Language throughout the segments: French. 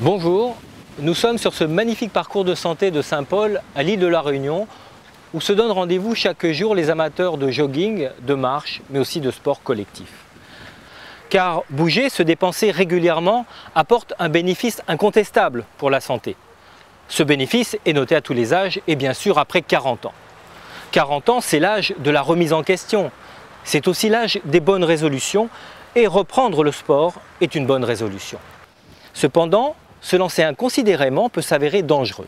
Bonjour, nous sommes sur ce magnifique parcours de santé de Saint-Paul à l'île de la Réunion où se donnent rendez-vous chaque jour les amateurs de jogging, de marche, mais aussi de sport collectif. Car bouger, se dépenser régulièrement apporte un bénéfice incontestable pour la santé. Ce bénéfice est noté à tous les âges et bien sûr après 40 ans. 40 ans, c'est l'âge de la remise en question. C'est aussi l'âge des bonnes résolutions et reprendre le sport est une bonne résolution. Cependant, se lancer inconsidérément peut s'avérer dangereux.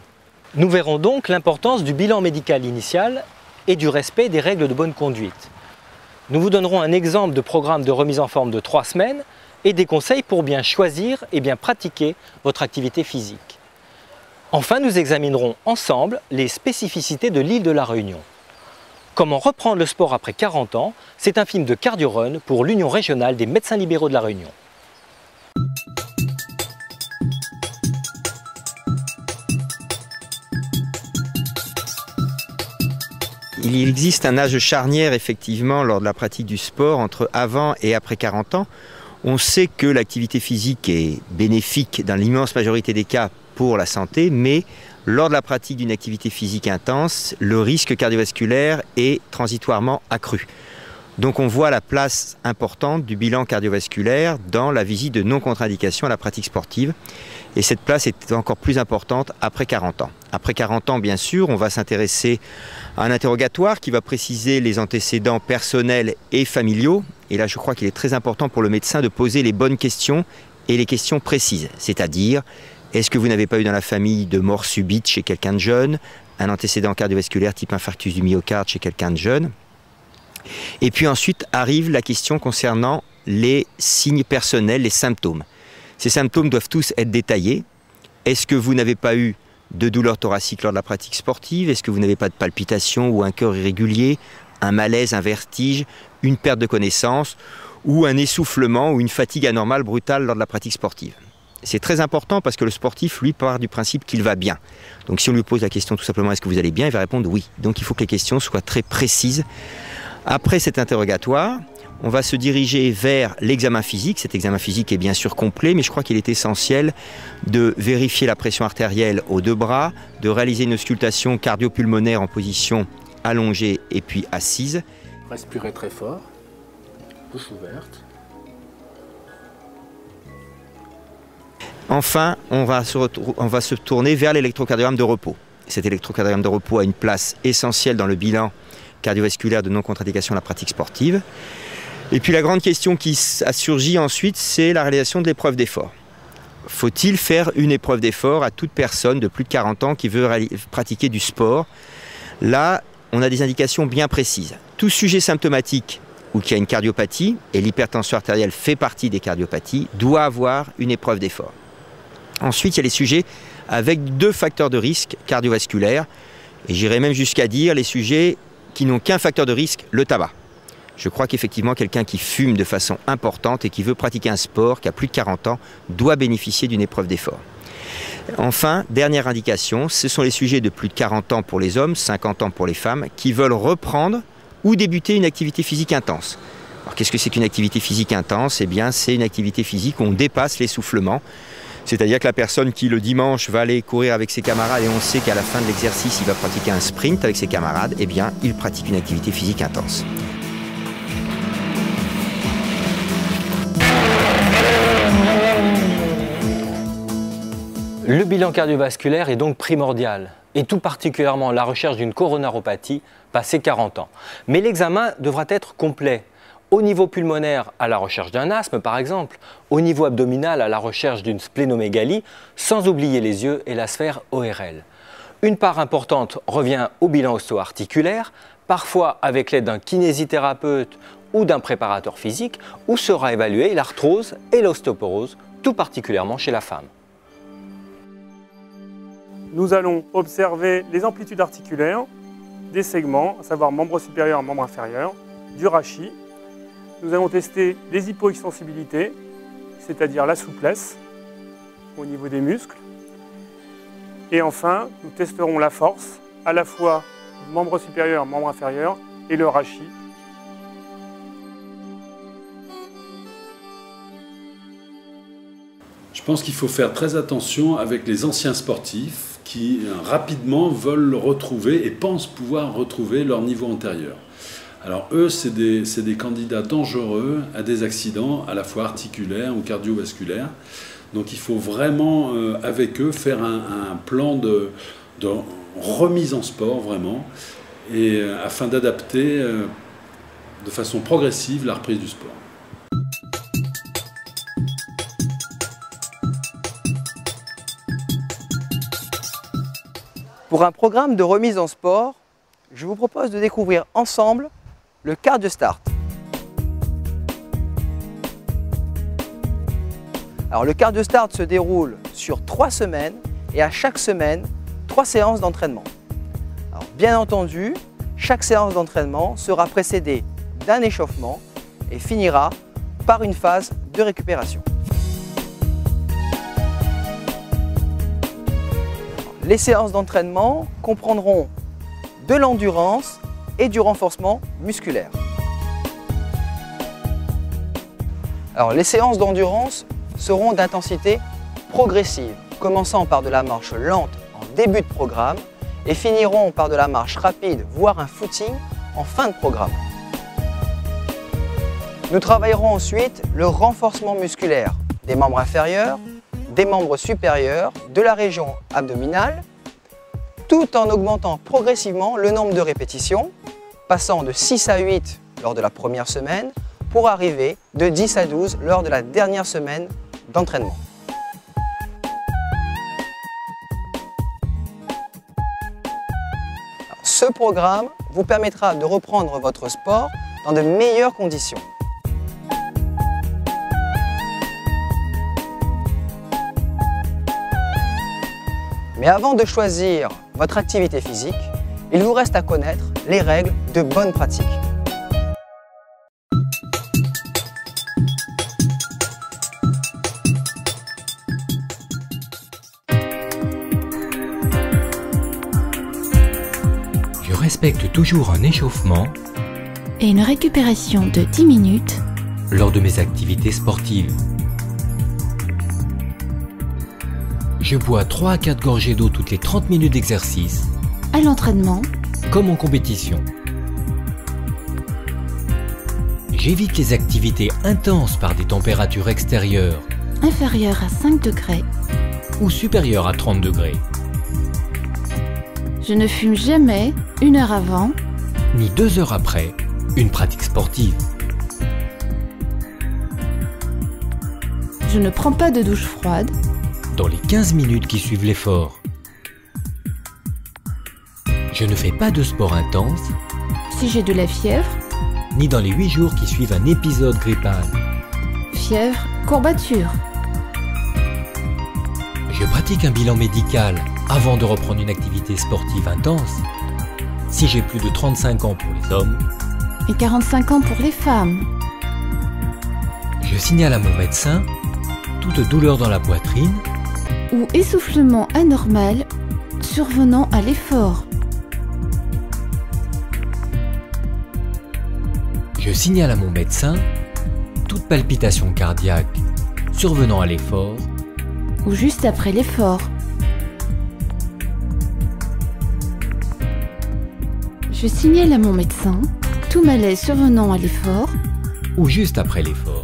Nous verrons donc l'importance du bilan médical initial et du respect des règles de bonne conduite. Nous vous donnerons un exemple de programme de remise en forme de 3 semaines et des conseils pour bien choisir et bien pratiquer votre activité physique. Enfin, nous examinerons ensemble les spécificités de l'île de la Réunion. Comment reprendre le sport après 40 ans, c'est un film de Cardio Run pour l'Union régionale des médecins libéraux de la Réunion. Il existe un âge charnière effectivement lors de la pratique du sport entre avant et après 40 ans. On sait que l'activité physique est bénéfique dans l'immense majorité des cas pour la santé, mais lors de la pratique d'une activité physique intense, le risque cardiovasculaire est transitoirement accru. Donc on voit la place importante du bilan cardiovasculaire dans la visite de non-contre-indication à la pratique sportive. Et cette place est encore plus importante après 40 ans. Après 40 ans, bien sûr, on va s'intéresser à un interrogatoire qui va préciser les antécédents personnels et familiaux. Et là, je crois qu'il est très important pour le médecin de poser les bonnes questions et les questions précises. C'est-à-dire, est-ce que vous n'avez pas eu dans la famille de mort subite chez quelqu'un de jeune, un antécédent cardiovasculaire type infarctus du myocarde chez quelqu'un de jeune? Et puis ensuite arrive la question concernant les signes personnels, les symptômes. Ces symptômes doivent tous être détaillés. Est-ce que vous n'avez pas eu de douleur thoracique lors de la pratique sportive? Est-ce que vous n'avez pas de palpitations ou un cœur irrégulier, un malaise, un vertige, une perte de connaissance ou un essoufflement ou une fatigue anormale brutale lors de la pratique sportive? C'est très important parce que le sportif, lui, part du principe qu'il va bien. Donc si on lui pose la question tout simplement « est-ce que vous allez bien ?», il va répondre « oui ». Donc il faut que les questions soient très précises. Après cet interrogatoire, on va se diriger vers l'examen physique. Cet examen physique est bien sûr complet, mais je crois qu'il est essentiel de vérifier la pression artérielle aux 2 bras, de réaliser une auscultation cardio-pulmonaire en position allongée et puis assise. Respirez très fort, bouche ouverte. Enfin, on va se tourner vers l'électrocardiogramme de repos. Cet électrocardiogramme de repos a une place essentielle dans le bilan cardiovasculaire de non-contre-indication à la pratique sportive. Et puis la grande question qui a surgi ensuite, c'est la réalisation de l'épreuve d'effort. Faut-il faire une épreuve d'effort à toute personne de plus de 40 ans qui veut pratiquer du sport? Là, on a des indications bien précises. Tout sujet symptomatique ou qui a une cardiopathie, et l'hypertension artérielle fait partie des cardiopathies, doit avoir une épreuve d'effort. Ensuite, il y a les sujets avec 2 facteurs de risque cardiovasculaires, et j'irais même jusqu'à dire les sujets qui n'ont qu'un facteur de risque, le tabac. Je crois qu'effectivement, quelqu'un qui fume de façon importante et qui veut pratiquer un sport, qui a plus de 40 ans, doit bénéficier d'une épreuve d'effort. Enfin, dernière indication, ce sont les sujets de plus de 40 ans pour les hommes, 50 ans pour les femmes, qui veulent reprendre ou débuter une activité physique intense. Alors qu'est-ce que c'est qu'une activité physique intense? Eh bien, c'est une activité physique où on dépasse l'essoufflement. C'est-à-dire que la personne qui, le dimanche, va aller courir avec ses camarades et on sait qu'à la fin de l'exercice, il va pratiquer un sprint avec ses camarades, eh bien, il pratique une activité physique intense. Le bilan cardiovasculaire est donc primordial, et tout particulièrement la recherche d'une coronaropathie passé 40 ans. Mais l'examen devra être complet. Au niveau pulmonaire, à la recherche d'un asthme par exemple, au niveau abdominal, à la recherche d'une splénomégalie, sans oublier les yeux et la sphère ORL. Une part importante revient au bilan osteoarticulaire, parfois avec l'aide d'un kinésithérapeute ou d'un préparateur physique, où sera évaluée l'arthrose et l'ostéoporose, tout particulièrement chez la femme. Nous allons observer les amplitudes articulaires des segments, à savoir membre supérieur, membre inférieur, du rachis. Nous allons tester les hypoextensibilités, c'est-à-dire la souplesse au niveau des muscles. Et enfin, nous testerons la force, à la fois du membre supérieur, membre inférieur et le rachis. Je pense qu'il faut faire très attention avec les anciens sportifs qui rapidement veulent retrouver et pensent pouvoir retrouver leur niveau antérieur. Alors eux, c'est des candidats dangereux à des accidents à la fois articulaires ou cardiovasculaires. Donc il faut vraiment, avec eux, faire un plan de remise en sport, vraiment, et afin d'adapter de façon progressive la reprise du sport. Pour un programme de remise en sport, je vous propose de découvrir ensemble le Cardio Start. Alors, le Cardio Start se déroule sur 3 semaines et à chaque semaine, 3 séances d'entraînement. Alors, bien entendu, chaque séance d'entraînement sera précédée d'un échauffement et finira par une phase de récupération. Les séances d'entraînement comprendront de l'endurance et du renforcement musculaire. Alors, les séances d'endurance seront d'intensité progressive, commençant par de la marche lente en début de programme et finiront par de la marche rapide, voire un footing en fin de programme. Nous travaillerons ensuite le renforcement musculaire des membres inférieurs, des membres supérieurs, de la région abdominale, tout en augmentant progressivement le nombre de répétitions, passant de 6 à 8 lors de la première semaine, pour arriver de 10 à 12 lors de la dernière semaine d'entraînement. Ce programme vous permettra de reprendre votre sport dans de meilleures conditions. Mais avant de choisir votre activité physique, il vous reste à connaître les règles de bonne pratique. Je respecte toujours un échauffement et une récupération de 10 minutes lors de mes activités sportives. Je bois 3 à 4 gorgées d'eau toutes les 30 minutes d'exercice, à l'entraînement comme en compétition. J'évite les activités intenses par des températures extérieures inférieures à 5 degrés ou supérieures à 30 degrés. Je ne fume jamais 1 heure avant ni 2 heures après une pratique sportive. Je ne prends pas de douche froide dans les 15 minutes qui suivent l'effort. Je ne fais pas de sport intense si j'ai de la fièvre, ni dans les 8 jours qui suivent un épisode grippal. Fièvre, courbature. Je pratique un bilan médical avant de reprendre une activité sportive intense si j'ai plus de 35 ans pour les hommes et 45 ans pour les femmes. Je signale à mon médecin toute douleur dans la poitrine ou essoufflement anormal survenant à l'effort. Je signale à mon médecin toute palpitation cardiaque survenant à l'effort ou juste après l'effort. Je signale à mon médecin tout malaise survenant à l'effort ou juste après l'effort.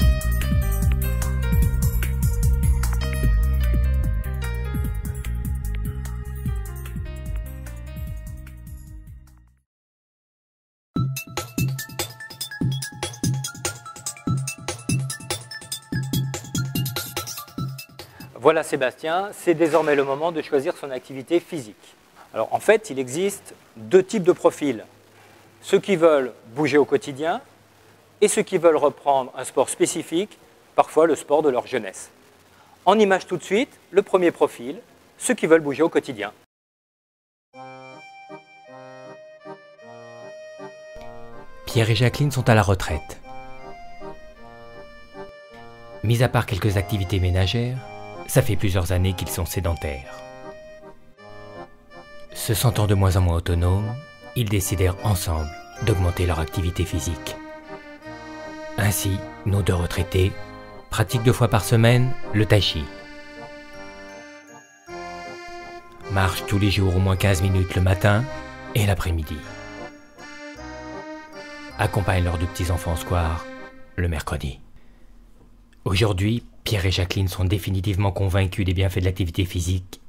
Voilà Sébastien, c'est désormais le moment de choisir son activité physique. Alors en fait, il existe 2 types de profils. Ceux qui veulent bouger au quotidien et ceux qui veulent reprendre un sport spécifique, parfois le sport de leur jeunesse. En image tout de suite, le premier profil, ceux qui veulent bouger au quotidien. Pierre et Jacqueline sont à la retraite. Mis à part quelques activités ménagères, ça fait plusieurs années qu'ils sont sédentaires. Se sentant de moins en moins autonomes, ils décidèrent ensemble d'augmenter leur activité physique. Ainsi, nos 2 retraités pratiquent 2 fois par semaine le tai chi, marchent tous les jours au moins 15 minutes le matin et l'après-midi. Accompagnent leurs 2 petits-enfants au square le mercredi. Aujourd'hui, Pierre et Jacqueline sont définitivement convaincus des bienfaits de l'activité physique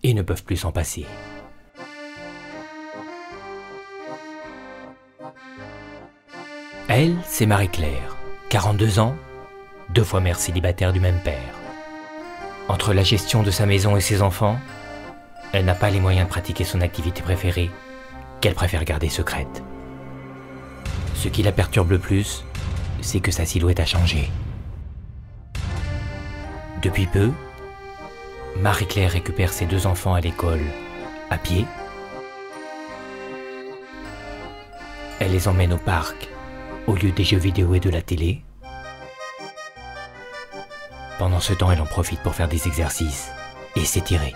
et ne peuvent plus s'en passer. Elle, c'est Marie-Claire, 42 ans, 2 fois mère célibataire du même père. Entre la gestion de sa maison et ses enfants, elle n'a pas les moyens de pratiquer son activité préférée, qu'elle préfère garder secrète. Ce qui la perturbe le plus, c'est que sa silhouette a changé. Depuis peu, Marie-Claire récupère ses 2 enfants à l'école, à pied. Elle les emmène au parc, au lieu des jeux vidéo et de la télé. Pendant ce temps, elle en profite pour faire des exercices et s'étirer.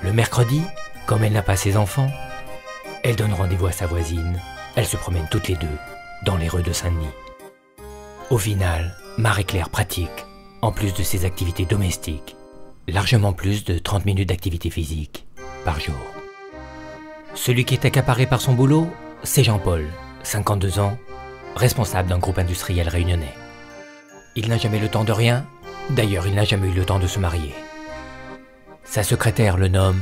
Le mercredi, comme elle n'a pas ses enfants, elle donne rendez-vous à sa voisine. Elles se promènent toutes les 2 dans les rues de Saint-Denis. Au final, Marie-Claire pratique, en plus de ses activités domestiques, largement plus de 30 minutes d'activité physique par jour. Celui qui est accaparé par son boulot, c'est Jean-Paul, 52 ans, responsable d'un groupe industriel réunionnais. Il n'a jamais le temps de rien, d'ailleurs il n'a jamais eu le temps de se marier. Sa secrétaire le nomme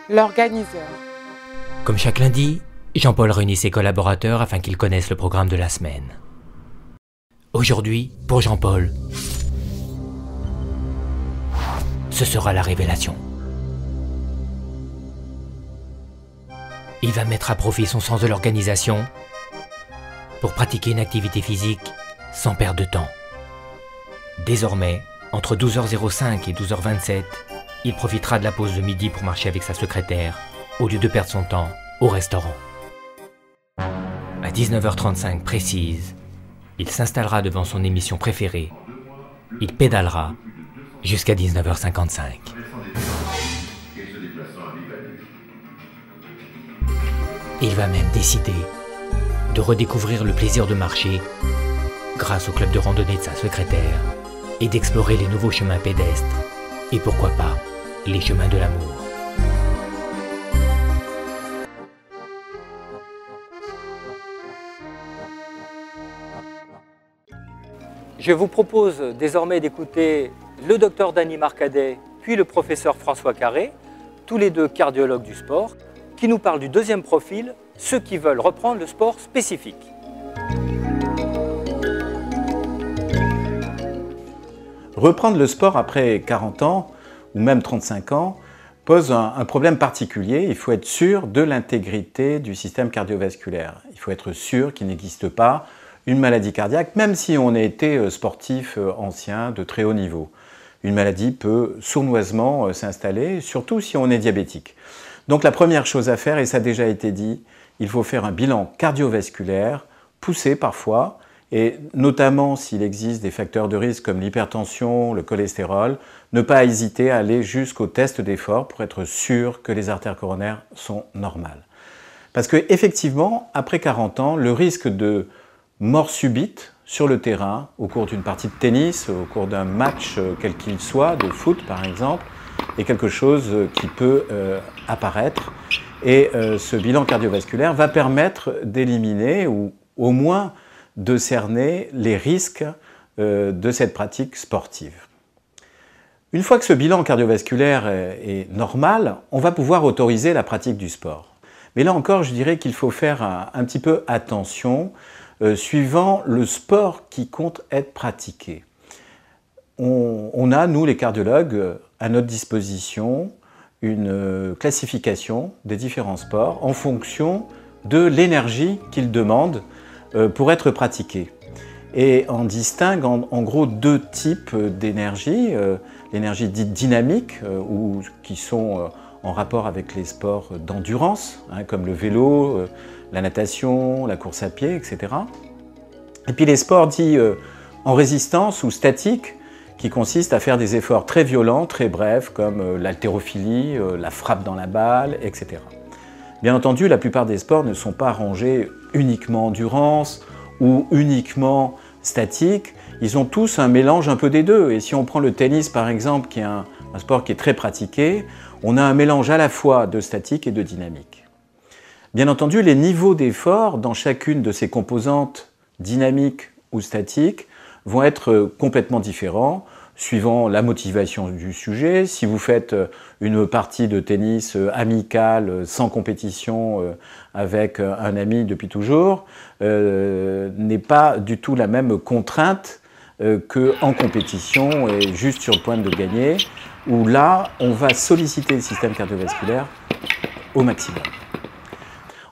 l'organiseur. Comme chaque lundi, Jean-Paul réunit ses collaborateurs afin qu'ils connaissent le programme de la semaine. Aujourd'hui, pour Jean-Paul, ce sera la révélation. Il va mettre à profit son sens de l'organisation pour pratiquer une activité physique sans perdre de temps. Désormais, entre 12h05 et 12h27, il profitera de la pause de midi pour marcher avec sa secrétaire, au lieu de perdre son temps au restaurant. À 19h35 précise, il s'installera devant son émission préférée. Il pédalera jusqu'à 19h55. Il va même décider de redécouvrir le plaisir de marcher grâce au club de randonnée de sa secrétaire et d'explorer les nouveaux chemins pédestres et pourquoi pas les chemins de l'amour. Je vous propose désormais d'écouter le docteur Dany Marcadet, puis le professeur François Carré, tous les 2 cardiologues du sport, qui nous parlent du 2e profil, ceux qui veulent reprendre le sport spécifique. Reprendre le sport après 40 ans ou même 35 ans pose un problème particulier. Il faut être sûr de l'intégrité du système cardiovasculaire. Il faut être sûr qu'il n'existe pas une maladie cardiaque, même si on a été sportif ancien de très haut niveau. Une maladie peut sournoisement s'installer, surtout si on est diabétique. Donc la première chose à faire, et ça a déjà été dit, il faut faire un bilan cardiovasculaire, poussé parfois, et notamment s'il existe des facteurs de risque comme l'hypertension, le cholestérol, ne pas hésiter à aller jusqu'au test d'effort pour être sûr que les artères coronaires sont normales. Parce qu'effectivement, après 40 ans, le risque de mort subite sur le terrain, au cours d'une partie de tennis, au cours d'un match quel qu'il soit, de foot par exemple, est quelque chose qui peut apparaître. Et ce bilan cardiovasculaire va permettre d'éliminer ou au moins de cerner les risques de cette pratique sportive. Une fois que ce bilan cardiovasculaire est normal, on va pouvoir autoriser la pratique du sport. Mais là encore, je dirais qu'il faut faire un petit peu attention suivant le sport qui compte être pratiqué. On a, nous les cardiologues, à notre disposition une classification des différents sports en fonction de l'énergie qu'ils demandent pour être pratiqués. Et on distingue en gros 2 types d'énergie, l'énergie dite dynamique, ou qui sont en rapport avec les sports d'endurance, comme le vélo, la natation, la course à pied, etc. Et puis les sports dits en résistance ou statiques, qui consistent à faire des efforts très violents, très brefs, comme l'haltérophilie, la frappe dans la balle, etc. Bien entendu, la plupart des sports ne sont pas rangés uniquement endurance ou uniquement statique. ils ont tous un mélange un peu des deux. Et si on prend le tennis par exemple, qui est un sport qui est très pratiqué, on a un mélange à la fois de statique et de dynamique. Bien entendu, les niveaux d'effort dans chacune de ces composantes dynamiques ou statiques vont être complètement différents suivant la motivation du sujet. Si vous faites une partie de tennis amicale, sans compétition, avec un ami depuis toujours, n'est pas du tout la même contrainte qu'en compétition et juste sur le point de gagner, où là, on va solliciter le système cardiovasculaire au maximum.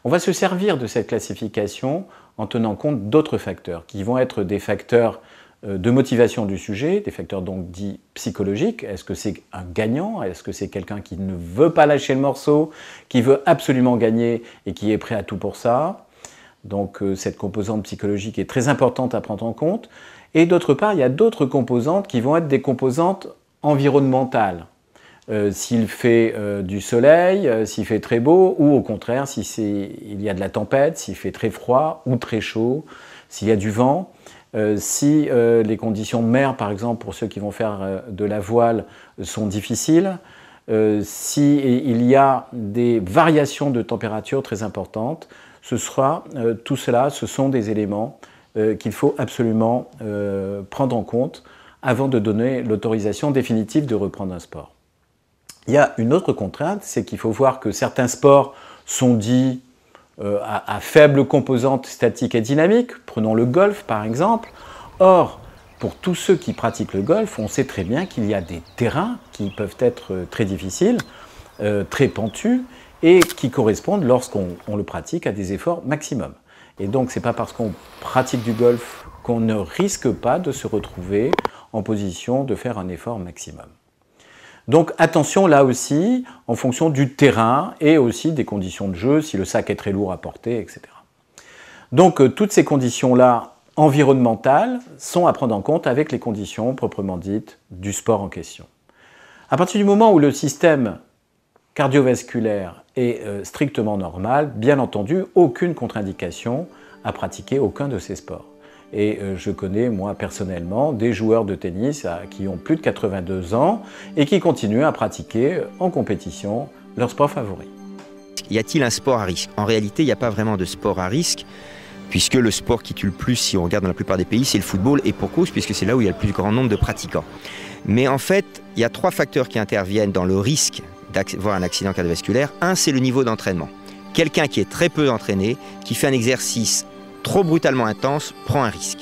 On va se servir de cette classification en tenant compte d'autres facteurs, qui vont être des facteurs de motivation du sujet, des facteurs donc dits psychologiques. Est-ce que c'est un gagnant? Est-ce que c'est quelqu'un qui ne veut pas lâcher le morceau, qui veut absolument gagner et qui est prêt à tout pour ça? Donc cette composante psychologique est très importante à prendre en compte. Et d'autre part, il y a d'autres composantes qui vont être des composantes environnementales. S'il fait du soleil, s'il fait très beau, ou au contraire, il y a de la tempête, s'il fait très froid ou très chaud, s'il y a du vent. Si les conditions de mer, par exemple, pour ceux qui vont faire de la voile, sont difficiles, s'il y a des variations de température très importantes, tout cela, ce sont des éléments qu'il faut absolument prendre en compte avant de donner l'autorisation définitive de reprendre un sport. Il y a une autre contrainte, c'est qu'il faut voir que certains sports sont dits à faible composante statique et dynamique. Prenons le golf par exemple. Or, pour tous ceux qui pratiquent le golf, on sait très bien qu'il y a des terrains qui peuvent être très difficiles, très pentus, et qui correspondent, lorsqu'on le pratique, à des efforts maximum. Et donc, ce n'est pas parce qu'on pratique du golf qu'on ne risque pas de se retrouver en position de faire un effort maximum. Donc attention là aussi, en fonction du terrain et aussi des conditions de jeu, si le sac est très lourd à porter, etc. Donc toutes ces conditions-là environnementales sont à prendre en compte avec les conditions proprement dites du sport en question. À partir du moment où le système cardiovasculaire est strictement normal, bien entendu, aucune contre-indication à pratiquer aucun de ces sports. Et je connais, moi, personnellement, des joueurs de tennis qui ont plus de 82 ans et qui continuent à pratiquer en compétition leur sport favori. Y a-t-il un sport à risque? En réalité, il n'y a pas vraiment de sport à risque, puisque le sport qui tue le plus, si on regarde dans la plupart des pays, c'est le football, et pour cause, puisque c'est là où il y a le plus grand nombre de pratiquants. Mais en fait, il y a 3 facteurs qui interviennent dans le risque d'avoir un accident cardiovasculaire. Un, c'est le niveau d'entraînement. Quelqu'un qui est très peu entraîné, qui fait un exercice trop brutalement intense, prend un risque.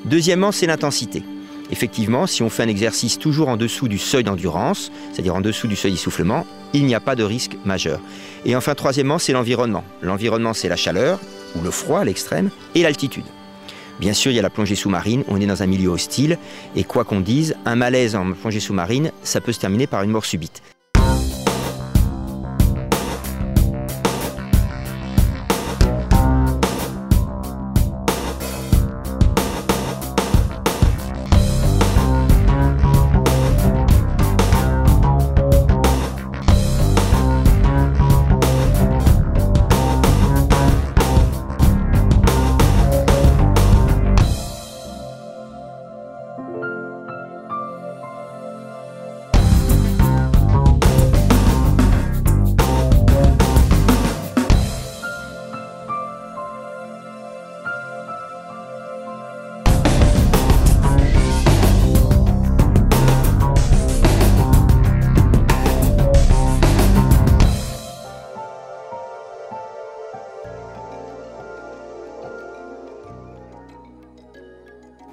Deuxièmement, c'est l'intensité. Effectivement, si on fait un exercice toujours en dessous du seuil d'endurance, c'est-à-dire en dessous du seuil d'essoufflement, il n'y a pas de risque majeur. Et enfin, troisièmement, c'est l'environnement. L'environnement, c'est la chaleur, ou le froid à l'extrême, et l'altitude. Bien sûr, il y a la plongée sous-marine, on est dans un milieu hostile, et quoi qu'on dise, un malaise en plongée sous-marine, ça peut se terminer par une mort subite.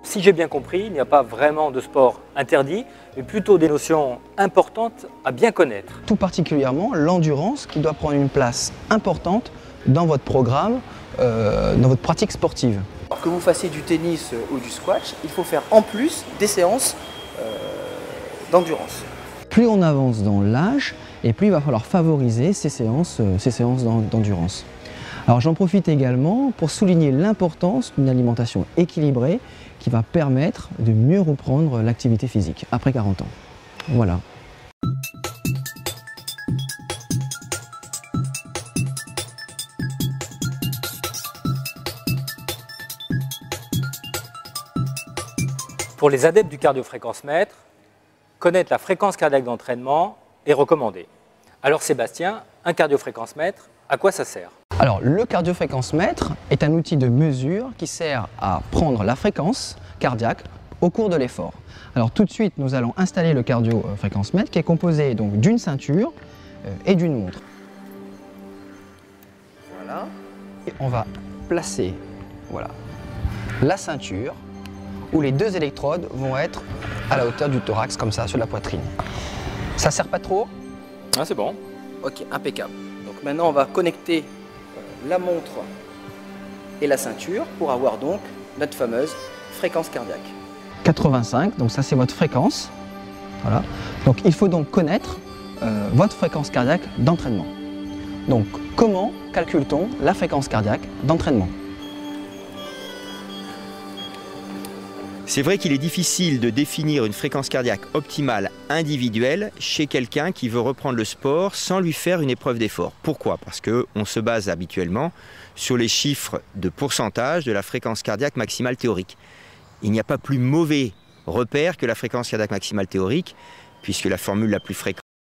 Si j'ai bien compris, il n'y a pas vraiment de sport interdit, mais plutôt des notions importantes à bien connaître. Tout particulièrement l'endurance qui doit prendre une place importante dans votre programme, dans votre pratique sportive. Que vous fassiez du tennis ou du squash, il faut faire en plus des séances d'endurance. Plus on avance dans l'âge, et plus il va falloir favoriser ces séances d'endurance. Alors j'en profite également pour souligner l'importance d'une alimentation équilibrée qui va permettre de mieux reprendre l'activité physique après 40 ans. Voilà. Pour les adeptes du cardiofréquencemètre, connaître la fréquence cardiaque d'entraînement est recommandé. Alors Sébastien, un cardiofréquencemètre, à quoi ça sert? Alors le cardiofréquencemètre est un outil de mesure qui sert à prendre la fréquence cardiaque au cours de l'effort. Alors tout de suite, nous allons installer le cardiofréquencemètre qui est composé donc d'une ceinture et d'une montre. Voilà. Et on va placer la ceinture où les deux électrodes vont être à la hauteur du thorax, comme ça, sur la poitrine. Ça sert pas trop? Ah, c'est bon. Ok, impeccable. Donc maintenant, on va connecter la montre et la ceinture pour avoir donc notre fameuse fréquence cardiaque. 85, donc ça c'est votre fréquence. Voilà. Donc il faut donc connaître votre fréquence cardiaque d'entraînement. Donc comment calcule-t-on la fréquence cardiaque d'entraînement? C'est vrai qu'il est difficile de définir une fréquence cardiaque optimale individuelle chez quelqu'un qui veut reprendre le sport sans lui faire une épreuve d'effort. Pourquoi? Parce qu'on se base habituellement sur les chiffres de pourcentage de la fréquence cardiaque maximale théorique. Il n'y a pas plus mauvais repère que la fréquence cardiaque maximale théorique, puisque la formule la plus fréquente